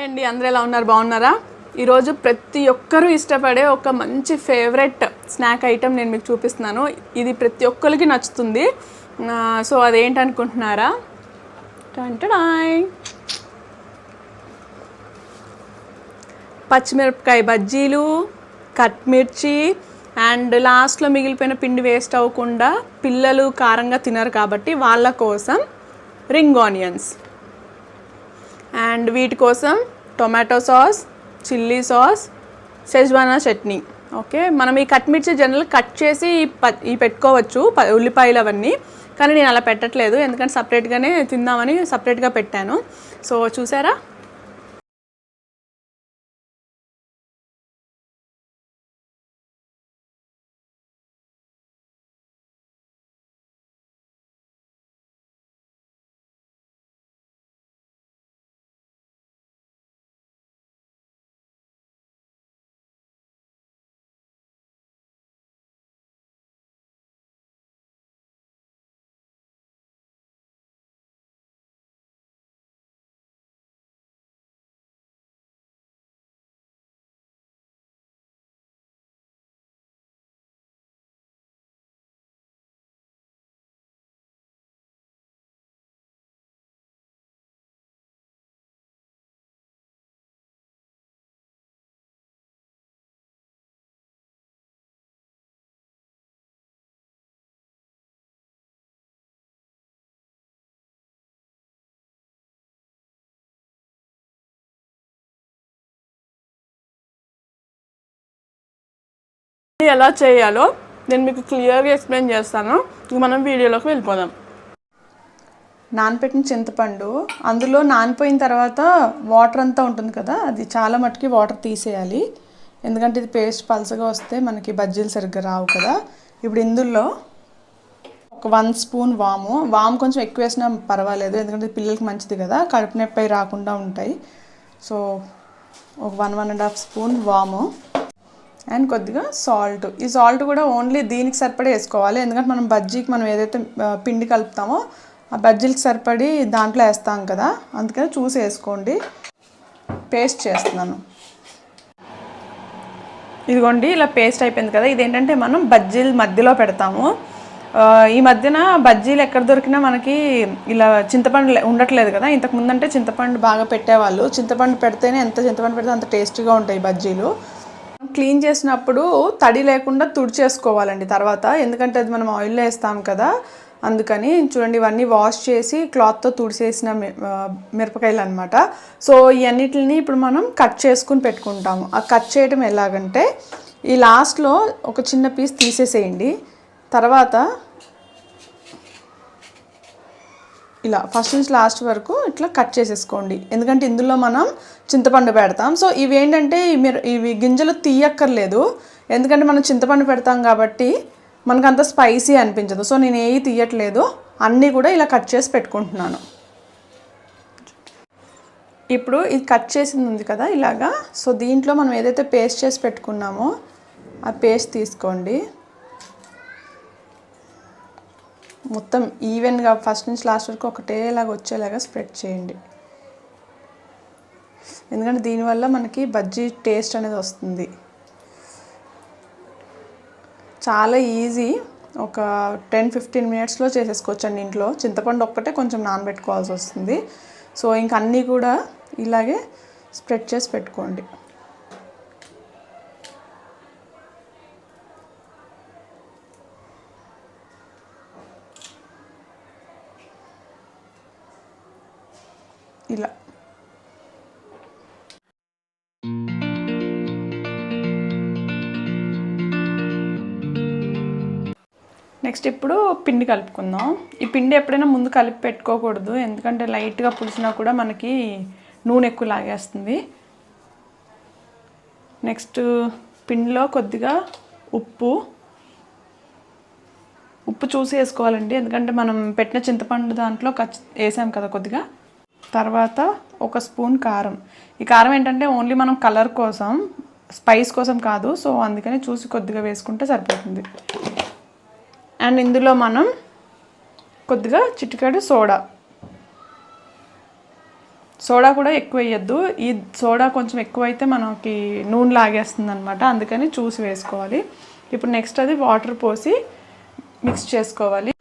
Hi అండి, అందరూ ఎలా ఉన్నారు? బాగున్నారా? ఈరోజు ప్రతి ఒక్కరూ ఇష్టపడే ఒక మంచి ఫేవరెట్ స్నాక్ ఐటెం నేను మీకు చూపిస్తున్నాను. ఇది ప్రతి ఒక్కరికి నచ్చుతుంది. సో అదేంటనుకుంటున్నారా? టంటడాయ్, పచ్చిమిరపకాయ బజ్జీలు, కట్ మిర్చి అండ్ లాస్ట్లో మిగిలిపోయిన పిండి వేస్ట్ అవ్వకుండా పిల్లలు కారంగా తినరు కాబట్టి వాళ్ళ కోసం రింగ్ ఆనియన్స్ అండ్ వీటి కోసం tomato sauce, chilli sauce, schezwan chutney. Okay, మనం ఈ కట్ మిర్చి జనరల్ కట్ చేసి ఈ పెట్టుకోవచ్చు ఉల్లిపాయలు అవన్నీ, కానీ నేను అలా పెట్టట్లేదు ఎందుకంటే సపరేట్గానే తిందామని సపరేట్గా పెట్టాను. సో చూసారా, ఎలా చేయాలో నేను మీకు క్లియర్గా ఎక్స్ప్లెయిన్ చేస్తాను. ఇక మనం వీడియోలోకి వెళ్ళిపోదాం. నానపెట్టిన చింతపండు, అందులో నానిపోయిన తర్వాత వాటర్ అంతా ఉంటుంది కదా, అది చాలా మట్టుకి వాటర్ తీసేయాలి. ఎందుకంటే ఇది పేస్ట్ పలసగా వస్తే మనకి బజ్జీలు సరిగ్గా రావు కదా. ఇప్పుడు ఇందులో ఒక 1 స్పూన్ వాము కొంచెం ఎక్కువ వేసినా పర్వాలేదు, ఎందుకంటే పిల్లలకి మంచిది కదా, కడుపు నొప్పి రాకుండా ఉంటాయి. సో ఒక 1.5 స్పూన్ వాము అండ్ కొద్దిగా సాల్ట్. ఈ సాల్ట్ కూడా ఓన్లీ దీనికి సరిపడి వేసుకోవాలి, ఎందుకంటే మనం బజ్జీకి మనం ఏదైతే పిండి కలుపుతామో ఆ బజ్జీలకు సరిపడి దాంట్లో వేస్తాం కదా, అందుకని చూసి వేసుకోండి. పేస్ట్ చేస్తున్నాను. ఇదిగోండి, ఇలా పేస్ట్ అయిపోయింది కదా. ఇదేంటంటే మనం బజ్జీలు మధ్యలో పెడతాము. ఈ మధ్యన బజ్జీలు ఎక్కడ దొరికినా మనకి ఇలా చింతపండు ఉండట్లేదు కదా. ఇంతకు ముందంటే చింతపండు బాగా పెట్టేవాళ్ళు. చింతపండు పెడితేనే, ఎంత చింతపండు పెడితే అంత టేస్టీగా ఉంటాయి బజ్జీలు. క్లీన్ చేసినప్పుడు తడి లేకుండా తుడిచేసుకోవాలండి తర్వాత, ఎందుకంటే అది మనం ఆయిల్లో వేస్తాం కదా, అందుకని. చూడండి, ఇవన్నీ వాష్ చేసి క్లాత్తో తుడిచేసిన మిరపకాయలు అనమాట. సో ఇవన్నిటిని ఇప్పుడు మనం కట్ చేసుకుని పెట్టుకుంటాము. ఆ కట్ చేయడం ఎలాగంటే, ఈ లాస్ట్లో ఒక చిన్న పీస్ తీసేసేయండి. తర్వాత ఇలా ఫస్ట్ నుంచి లాస్ట్ వరకు ఇట్లా కట్ చేసేసుకోండి, ఎందుకంటే ఇందులో మనం చింతపండు పెడతాం. సో ఇవి ఏంటంటే ఇవి గింజలు తీయక్కర్లేదు, ఎందుకంటే మనం చింతపండు పెడతాం కాబట్టి మనకు అంత స్పైసీ అనిపించదు. సో నేను ఏవి తీయట్లేదు, అన్నీ కూడా ఇలా కట్ చేసి పెట్టుకుంటున్నాను. ఇప్పుడు ఇది కట్ చేసింది ఉంది కదా ఇలాగా. సో దీంట్లో మనం ఏదైతే పేస్ట్ చేసి పెట్టుకున్నామో ఆ పేస్ట్ తీసుకోండి. మొత్తం ఈవెన్గా ఫస్ట్ నుంచి లాస్ట్ వరకు ఒకటేలాగా వచ్చేలాగా స్ప్రెడ్ చేయండి, ఎందుకంటే దీనివల్ల మనకి బజ్జీ టేస్ట్ అనేది వస్తుంది. చాలా ఈజీ, ఒక 10-15 మినిట్స్లో చేసేసుకోవచ్చు అండి ఇంట్లో. చింతపండు ఒక్కటే కొంచెం నానబెట్టుకోవాల్సి వస్తుంది. సో ఇంక అన్నీ కూడా ఇలాగే స్ప్రెడ్ చేసి పెట్టుకోండి. ఇలా నెక్స్ట్ ఇప్పుడు పిండి కలుపుకుందాం. ఈ పిండి ఎప్పుడైనా ముందు కలిపి పెట్టుకోకూడదు, ఎందుకంటే లైట్గా పులిసినా కూడా మనకి నూనె ఎక్కువ లాగేస్తుంది. నెక్స్ట్ పిండిలో కొద్దిగా ఉప్పు చూసి వేసుకోవాలండి, ఎందుకంటే మనం పెట్టిన చింతపండు దాంట్లో వేసాం కదా కొద్దిగా. తర్వాత 1 స్పూన్ కారం. ఈ కారం ఏంటంటే ఓన్లీ మనం కలర్ కోసం, స్పైస్ కోసం కాదు. సో అందుకని చూసి కొద్దిగా వేసుకుంటే సరిపోతుంది. అండ్ ఇందులో మనం కొద్దిగా చిటికెడు సోడా. సోడా కూడా ఎక్కువ వేయద్దు. ఈ సోడా కొంచెం ఎక్కువైతే మనకి నూనె లాగేస్తుంది అనమాట, అందుకని చూసి వేసుకోవాలి. ఇప్పుడు నెక్స్ట్ అది వాటర్ పోసి మిక్స్ చేసుకోవాలి.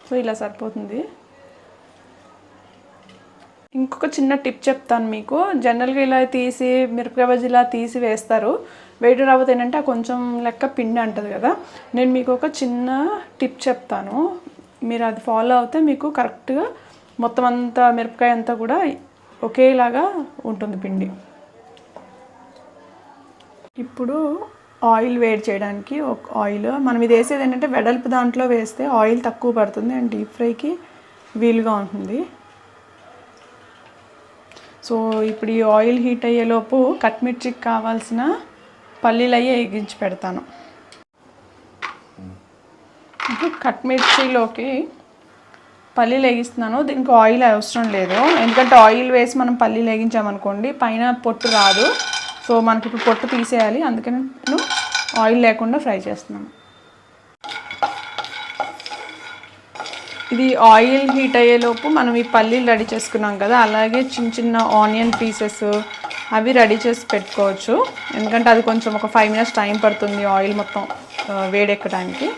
సో ఇలా సరిపోతుంది. ఇంకొక చిన్న టిప్ చెప్తాను మీకు. జనరల్గా ఇలా తీసి మిరపకాయ బజ్జీ ఇలా తీసి వేస్తారు. వేడి రాకపోతే ఏంటంటే కొంచెం లెక్క పిండి అంటుంది కదా. నేను మీకు ఒక చిన్న టిప్ చెప్తాను, మీరు అది ఫాలో అవుతే మీకు కరెక్ట్గా మొత్తం అంతా మిరపకాయ అంతా కూడా ఒకేలాగా ఉంటుంది పిండి. ఇప్పుడు ఆయిల్ వేడి చేయడానికి ఒక ఆయిల్ మనం ఇది వేసేది ఏంటంటే వెడల్పు దాంట్లో వేస్తే ఆయిల్ తక్కువ పడుతుంది అండ్ డీప్ ఫ్రైకి వీలుగా ఉంటుంది. సో ఇప్పుడు ఈ ఆయిల్ హీట్ అయ్యేలోపు కట్మిర్చికి కావాల్సిన పల్లీలు అయ్యి వేగించి పెడతాను. ఇప్పుడు కట్మిర్చిలోకి పల్లీలు వేగిస్తున్నాను. దీనికి ఆయిల్ అవసరం లేదు, ఎందుకంటే ఆయిల్ వేసి మనం పల్లీలు వేగించామనుకోండి పైన పొట్టు రాదు. సో మనకి ఇప్పుడు పొట్టు తీసేయాలి, అందుకని నేను ఆయిల్ లేకుండా ఫ్రై చేస్తున్నాను. ఇది ఆయిల్ హీట్ అయ్యేలోపు మనం ఈ పల్లీలు రెడీ చేసుకున్నాం కదా, అలాగే చిన్న చిన్న ఆనియన్ పీసెస్ అవి రెడీ చేసి పెట్టుకోవచ్చు. ఎందుకంటే అది కొంచెం ఒక 5 minutes టైం పడుతుంది ఆయిల్ మొత్తం వేడెక్కడానికి.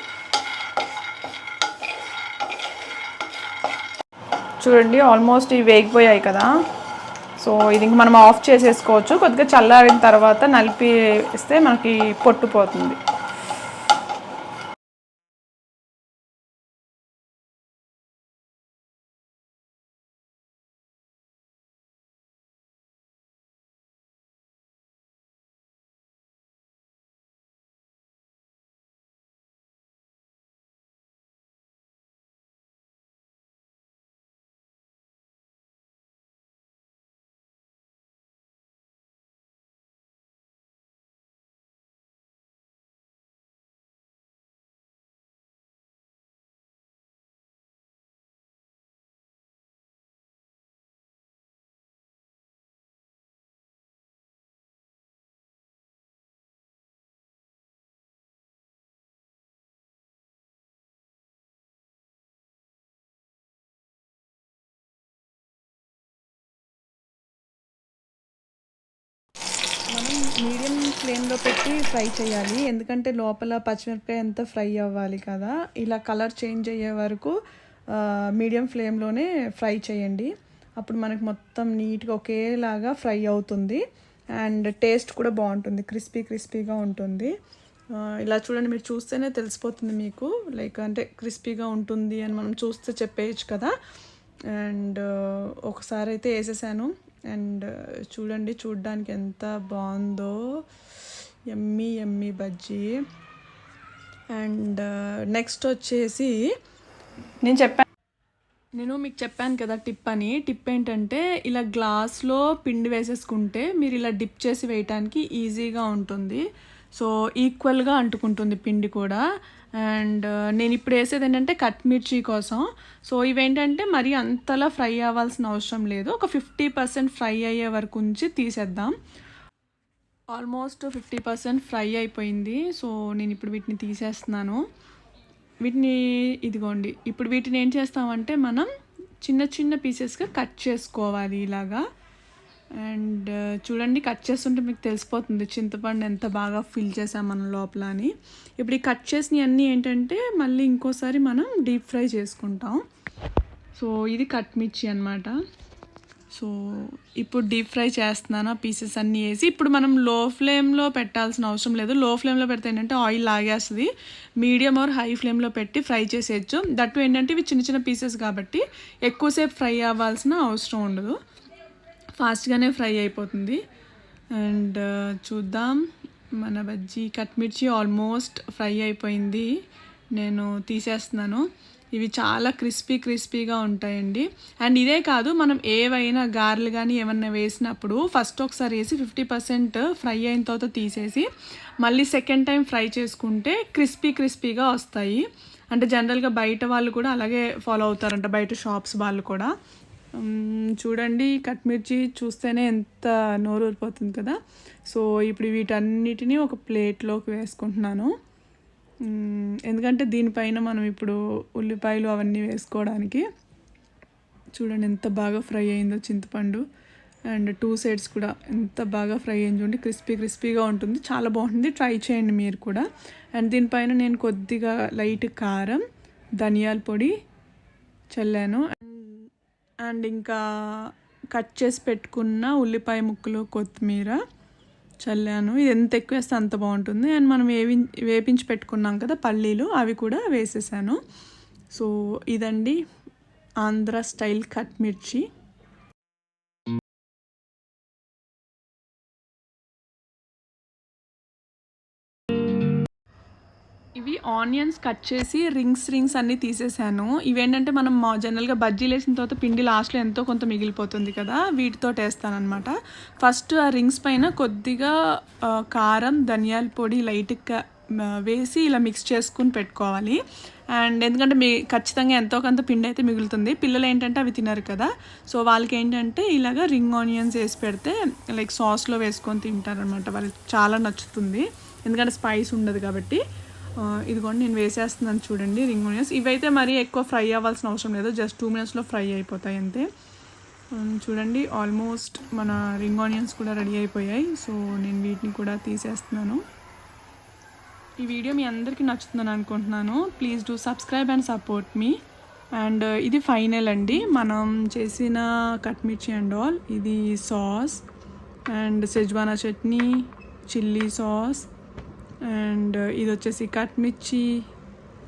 చూడండి ఆల్మోస్ట్ ఇవి వేగిపోయాయి కదా. సో ఇది ఇంక మనం ఆఫ్ చేసేసుకోవచ్చు. కొద్దిగా చల్లారిన తర్వాత నలిపి ఇస్తే మనకి పొట్టుపోతుంది. మనం మీడియం ఫ్లేమ్లో పెట్టి ఫ్రై చేయాలి, ఎందుకంటే లోపల పచ్చిమిరపకాయ అంతా ఫ్రై అవ్వాలి కదా. ఇలా కలర్ చేంజ్ అయ్యే వరకు మీడియం ఫ్లేమ్లోనే ఫ్రై చేయండి. అప్పుడు మనకి మొత్తం నీట్గా ఒకేలాగా ఫ్రై అవుతుంది అండ్ టేస్ట్ కూడా బాగుంటుంది, క్రిస్పీగా ఉంటుంది. ఇలా చూడండి, మీరు చూస్తేనే తెలిసిపోతుంది మీకు, లైక్ అంటే క్రిస్పీగా ఉంటుంది అని మనం చూస్తే చెప్పేయచ్చు కదా. అండ్ ఒకసారి అయితే వేసేసాను అండ్ చూడండి, చూడ్డానికి ఎంత బాగుందో, యమ్మీ బజ్జీ. అండ్ నెక్స్ట్ వచ్చేసి నేను మీకు చెప్పాను కదా టిప్ అని. టిప్ ఏంటంటే ఇలా గ్లాస్లో పిండి వేసేసుకుంటే మీరు ఇలా డిప్ చేసి వేయటానికి ఈజీగా ఉంటుంది. సో ఈక్వల్గా అంటుకుంటుంది పిండి కూడా. అండ్ నేను ఇప్పుడు వేసేది ఏంటంటే కట్మిర్చి కోసం. సో ఇవేంటంటే మరి అంతలా ఫ్రై అవ్వాల్సిన అవసరం లేదు, ఒక 50% ఫ్రై అయ్యే వరకు ఉంచి తీసేద్దాం. ఆల్మోస్ట్ 50% ఫ్రై అయిపోయింది. సో నేను ఇప్పుడు వీటిని తీసేస్తున్నాను. వీటిని ఇదిగోండి, ఇప్పుడు వీటిని ఏం చేస్తామంటే మనం చిన్న పీసెస్గా కట్ చేసుకోవాలి ఇలాగా. అండ్ చూడండి, కట్ చేస్తుంటే మీకు తెలిసిపోతుంది చింతపండు ఎంత బాగా ఫిల్ చేసాం మనం లోపల అని. ఇప్పుడు ఈ కట్ చేసినవి అన్నీ ఏంటంటే మళ్ళీ ఇంకోసారి మనం డీప్ ఫ్రై చేసుకుంటాం. సో ఇది కట్మిర్చి అనమాట. సో ఇప్పుడు డీప్ ఫ్రై చేస్తున్నాను పీసెస్ అన్నీ వేసి. ఇప్పుడు మనం లో ఫ్లేమ్లో పెట్టాల్సిన అవసరం లేదు. లో ఫ్లేమ్లో పెడితే ఏంటంటే ఆయిల్ లాగేస్తుంది. మీడియం ఆర్ హై ఫ్లేమ్లో పెట్టి ఫ్రై చేసేయచ్చు. దట్టు ఏంటంటే ఇవి చిన్న పీసెస్ కాబట్టి ఎక్కువసేపు ఫ్రై అవ్వాల్సిన అవసరం ఉండదు, ఫాస్ట్గానే ఫ్రై అయిపోతుంది. అండ్ చూద్దాం, మన బజ్జీ కట్మిర్చి ఆల్మోస్ట్ ఫ్రై అయిపోయింది. నేను తీసేస్తున్నాను. ఇవి చాలా క్రిస్పీగా ఉంటాయండి. అండ్ ఇదే కాదు, మనం ఏవైనా గారెలు కానీ ఏమన్నా వేసినప్పుడు ఫస్ట్ ఒకసారి వేసి 50% ఫ్రై అయిన తర్వాత తీసేసి మళ్ళీ సెకండ్ టైం ఫ్రై చేసుకుంటే క్రిస్పీగా వస్తాయి. అంటే జనరల్గా బయట వాళ్ళు కూడా అలాగే ఫాలో అవుతారంట, బయట షాప్స్ వాళ్ళు కూడా. చూడండి కట్ మిర్చి చూస్తేనే ఎంత నోరు ఊరిపోతుంది కదా. సో ఇప్పుడు వీటన్నిటిని ఒక ప్లేట్లోకి వేసుకుంటున్నాను. ఎందుకంటే దీనిపైన మనం ఇప్పుడు ఉల్లిపాయలు అవన్నీ వేసుకోవడానికి. చూడండి ఎంత బాగా ఫ్రై అయిందో చింతపండు, అండ్ 2 సైడ్స్ కూడా ఎంత బాగా ఫ్రై అయింది చూడండి. క్రిస్పీగా ఉంటుంది, చాలా బాగుంటుంది. ట్రై చేయండి మీరు కూడా. అండ్ దీనిపైన నేను కొద్దిగా లైట్ కారం, ధనియాల పొడి చల్లాను. అండ్ ఇంకా కట్ చేసి పెట్టుకున్న ఉల్లిపాయ ముక్కలు, కొత్తిమీర చల్లాను. ఇది ఎంత ఎక్కువ వేస్తే అంత బాగుంటుంది. అండ్ మనం వేపించి పెట్టుకున్నాం కదా పల్లీలు, అవి కూడా వేసేసాను. సో ఇదండి ఆంధ్ర స్టైల్ కట్ మిర్చి. ఇవి ఆనియన్స్ కట్ చేసి రింగ్స్ అన్నీ తీసేసాను. ఇవేంటంటే మనం జనరల్గా బజ్జీలు వేసిన తర్వాత పిండి లాస్ట్లో ఎంతో కొంత మిగిలిపోతుంది కదా, వీటితో వేస్తానమాట. ఫస్ట్ ఆ రింగ్స్ పైన కొద్దిగా కారం, ధనియాల పొడి లైట్గా వేసి ఇలా మిక్స్ చేసుకుని పెట్టుకోవాలి. అండ్ ఎందుకంటే ఖచ్చితంగా ఎంతో కొంత పిండి అయితే మిగులుతుంది. పిల్లలు ఏంటంటే అవి తినరు కదా, సో వాళ్ళకి ఏంటంటే ఇలాగ రింగ్ ఆనియన్స్ వేసి పెడితే లైక్ సాస్లో వేసుకొని తింటారనమాట. వాళ్ళకి చాలా నచ్చుతుంది, ఎందుకంటే స్పైస్ ఉండదు కాబట్టి. ఇదిగోండి నేను వేసేస్తున్నాను చూడండి రింగ్ ఆనియన్స్. ఇవైతే మరీ ఎక్కువ ఫ్రై అవ్వాల్సిన అవసరం లేదు, జస్ట్ 2 minutesలో ఫ్రై అయిపోతాయి అంతే. చూడండి ఆల్మోస్ట్ మన రింగ్ ఆనియన్స్ కూడా రెడీ అయిపోయాయి. సో నేను వీటిని కూడా తీసేస్తున్నాను. ఈ వీడియో మీ అందరికీ నచ్చుతుందని అనుకుంటున్నాను. Please do subscribe and support me. And ఇది ఫైనల్ అండి మనం చేసిన కట్ మిర్చి అండ్ ఆల్. ఇది sauce and schezwan chutney, chilli sauce, and ఇది వచ్చేసి కట్ మిర్చి,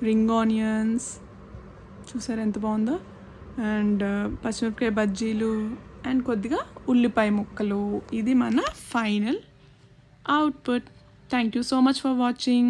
రింగ్ ఆనియన్స్, చూసారు ఎంత బాగుందో, అండ్ పచ్చిమిరపకాయ బజ్జీలు, అండ్ కొద్దిగా ఉల్లిపాయ ముక్కలు. ఇది మన final output. Thank you so much for watching.